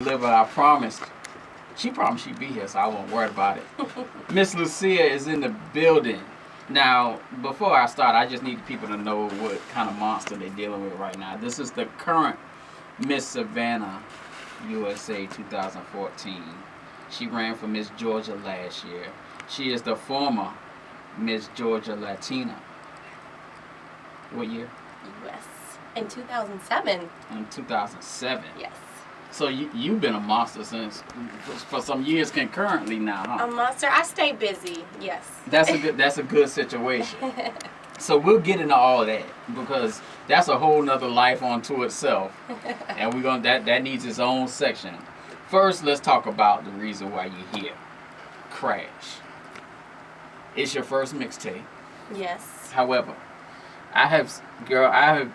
Deliver, I promised. She promised she'd be here, so I won't worry about it. Miss Lucía is in the building. Now, before I start, I just need people to know what kind of monster they're dealing with right now. This is the current Miss Savannah USA 2014. She ran for Miss Georgia last year. She is the former Miss Georgia Latina. What year? Yes, in 2007. In 2007. Yes. So you've been a monster for some years concurrently now, huh? A monster. I stay busy. Yes. That's a good situation. So we'll get into all that because that's a whole nother life unto itself, and we're gonna that needs its own section. First, let's talk about the reason why you're here. Crash. It's your first mixtape. Yes. However, I have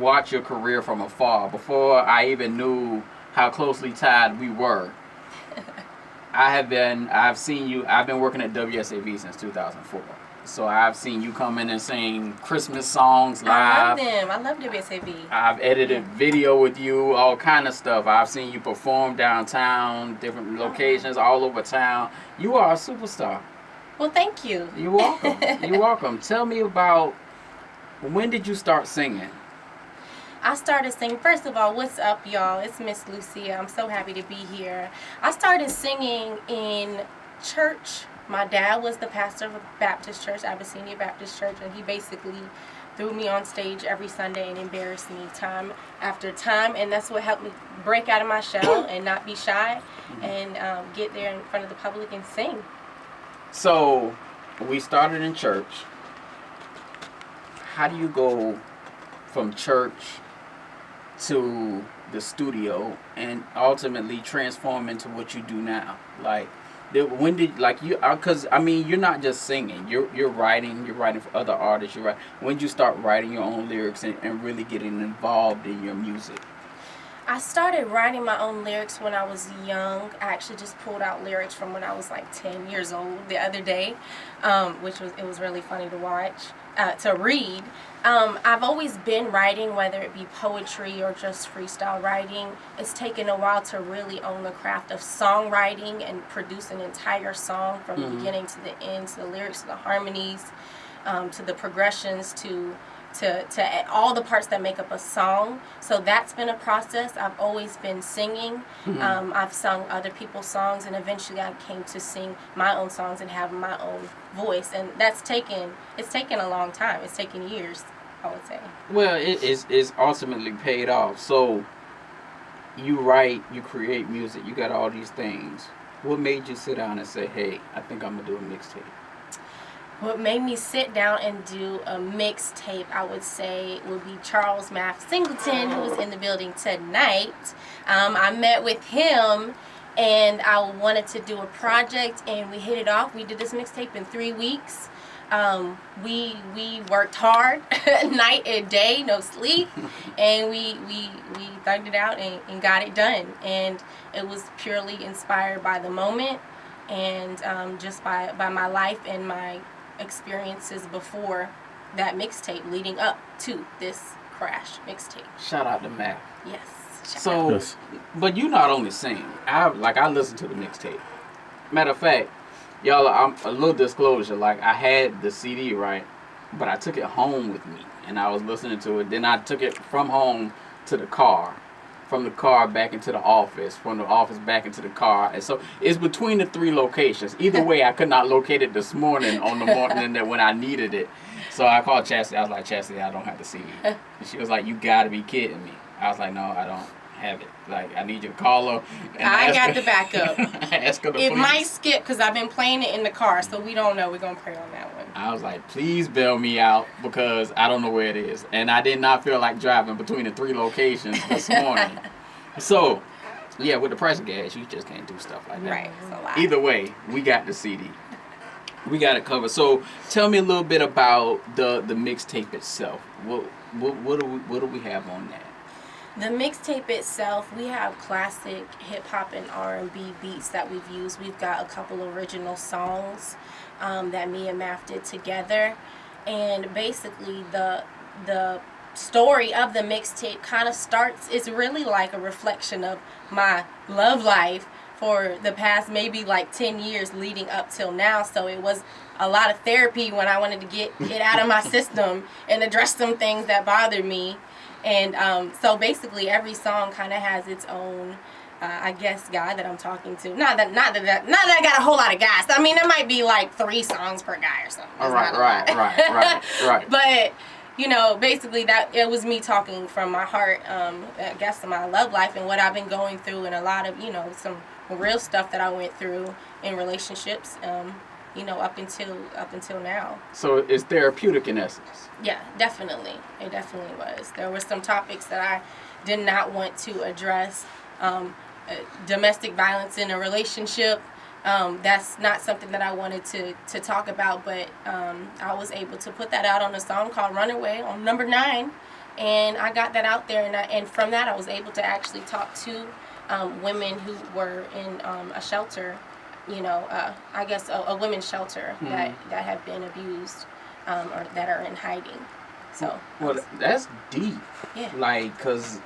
watched your career from afar before I even knew how closely tied we were. I've been working at WSAV since 2004. So I've seen you come in and sing Christmas songs live. I love them. I love WSAV. I've edited video with you, all kind of stuff. I've seen you perform downtown, different locations all over town. You are a superstar. Well, thank you. You're welcome. You're welcome. Tell me about, when did you start singing? I started singing. First of all, what's up, y'all? It's Miss Lucía. I'm so happy to be here. I started singing in church. My dad was the pastor of a Baptist church, Abyssinia Baptist Church, and he basically threw me on stage every Sunday and embarrassed me time after time, and that's what helped me break out of my shell and not be shy and get there in front of the public and sing. So we started in church. How do you go from church to the studio and ultimately transform into what you do now? Like, when did, like, you, because I mean, you're not just singing, you're writing for other artists. When did you start writing your own lyrics and really getting involved in your music? I started writing my own lyrics when I was young. I actually just pulled out lyrics from when I was like 10 years old the other day, it was really funny to watch, to read. I've always been writing, whether it be poetry or just freestyle writing. It's taken a while to really own the craft of songwriting and produce an entire song from the beginning to the end, to the lyrics, to the harmonies, to the progressions, to all the parts that make up a song. So that's been a process. I've always been singing. I've sung other people's songs, and eventually I came to sing my own songs and have my own voice. And it's taken a long time. It's taken years, I would say. Well, it's ultimately paid off. So you write, you create music, you got all these things. What made you sit down and say, hey, I think I'm going to do a mixtape? What made me sit down and do a mixtape, I would say, would be Charles Math Singleton, who is in the building tonight. I met with him, and I wanted to do a project, and we hit it off. We did this mixtape in 3 weeks. We worked hard, night and day, no sleep, and we thugged it out and got it done. And it was purely inspired by the moment, and just by my life and my experiences before that mixtape leading up to this Crash mixtape. Shout out to Matt. Yes. Yes. But you not only sing. I listen to the mixtape. Matter of fact, y'all, I'm a little disclosure. Like, I had the CD, right, but I took it home with me and I was listening to it. Then I took it from home to the car. From the car back into the office, from the office back into the car. And so it's between the 3 locations. Either way, I could not locate it this morning on the morning that when I needed it. So I called Chastity. I was like, Chastity, I don't have the CD. And she was like, you gotta be kidding me. I was like, no, I don't have it. Like, I need you to call her. And I got the backup. Ask her to It please. might skip because I've been playing it in the car, so we don't know. We're going to pray on that one. I was like, please bail me out because I don't know where it is. And I did not feel like driving between the 3 locations this morning. So, yeah, with the price of gas, you just can't do stuff like that. Right, it's a lot. Either way, we got the CD. We got it covered. So, tell me a little bit about the mixtape itself. What do we have on that? The mixtape itself, we have classic hip-hop and R&B beats that we've used. We've got a couple original songs that me and Math did together. And basically, the story of the mixtape kind of starts, it's really like a reflection of my love life for the past maybe like 10 years leading up till now. So it was a lot of therapy when I wanted to get it out of my system and address some things that bothered me. And so basically every song kind of has its own, I guess, guy that I'm talking to. Not that I got a whole lot of guys. I mean, there might be like 3 songs per guy or something. Right. But you know, basically that it was me talking from my heart, I guess, to my love life and what I've been going through, and a lot of, you know, some real stuff that I went through in relationships, you know, up until now. So it's therapeutic in essence. Yeah, definitely. It definitely was. There were some topics that I did not want to address. Domestic violence in a relationship. That's not something that I wanted to talk about, but I was able to put that out on a song called Runaway on number 9, and I got that out there, and from that I was able to actually talk to women who were in a shelter, you know, I guess a women's shelter that have been abused or that are in hiding. So well, that's deep. Yeah. Like, 'cause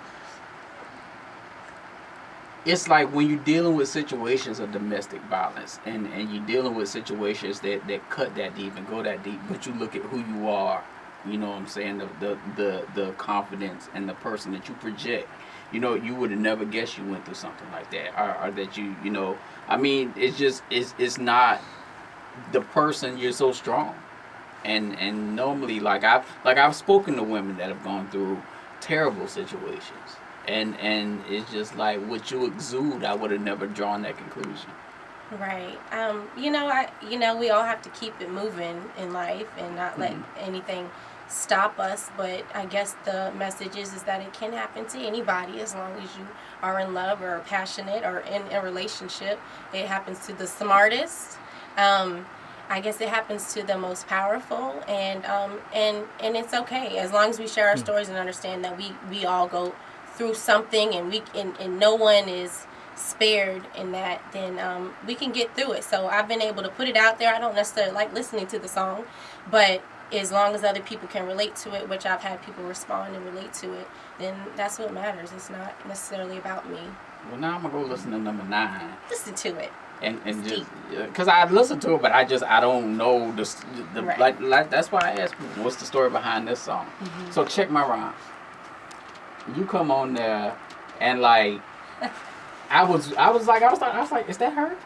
it's like when you're dealing with situations of domestic violence and you're dealing with situations that cut that deep and go that deep, but you look at who you are, you know what I'm saying, the confidence and the person that you project. You know, you would have never guessed you went through something like that, or that you know, I mean, it's just, it's not the person, you're so strong. And normally, like I've spoken to women that have gone through terrible situations. And it's just like what you exude, I would have never drawn that conclusion. Right. You know, we all have to keep it moving in life and not let anything stop us. But I guess the message is that it can happen to anybody as long as you are in love or passionate or in a relationship. It happens to the smartest. I guess it happens to the most powerful, and it's okay as long as we share our stories and understand that we all go through something, and no one is spared in that, then we can get through it. So I've been able to put it out there. I don't necessarily like listening to the song, but as long as other people can relate to it, which I've had people respond and relate to it, then that's what matters. It's not necessarily about me. Well, now I'm gonna go listen to number 9. Listen to it. And just because I listened to it, but I don't know the right. like that's why I asked you, what's the story behind this song. So check my rhyme. You come on there, and like I was like, is that her?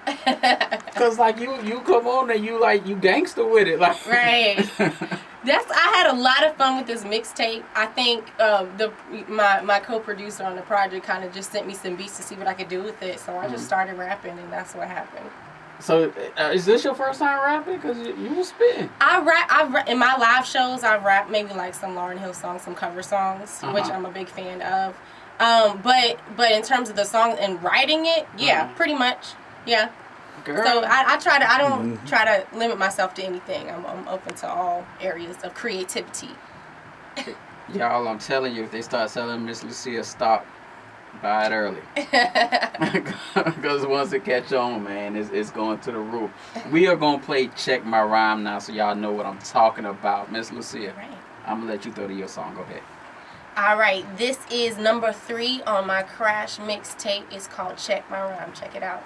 Because like you come on and you gangster with it, like right. I had a lot of fun with this mixtape. I think my co-producer on the project kind of just sent me some beats to see what I could do with it, so I just started rapping, and that's what happened. So is this your first time rapping? Because you were spitting. I rap in my live shows. I rap maybe like some Lauryn Hill songs, some cover songs, which I'm a big fan of. But in terms of the song and writing it, yeah, pretty much, yeah. Girl. So I don't try to limit myself to anything. I'm open to all areas of creativity. Y'all, I'm telling you, if they start selling Miss Lucía stock, buy it early. Because once it catch on, man, it's going to the roof. We are going to play Check My Rhyme now so y'all know what I'm talking about. Miss Lucía, Right. I'm going to let you throw to your song. Go ahead. All right, this is number 3 on my Crash mixtape. It's called Check My Rhyme. Check it out.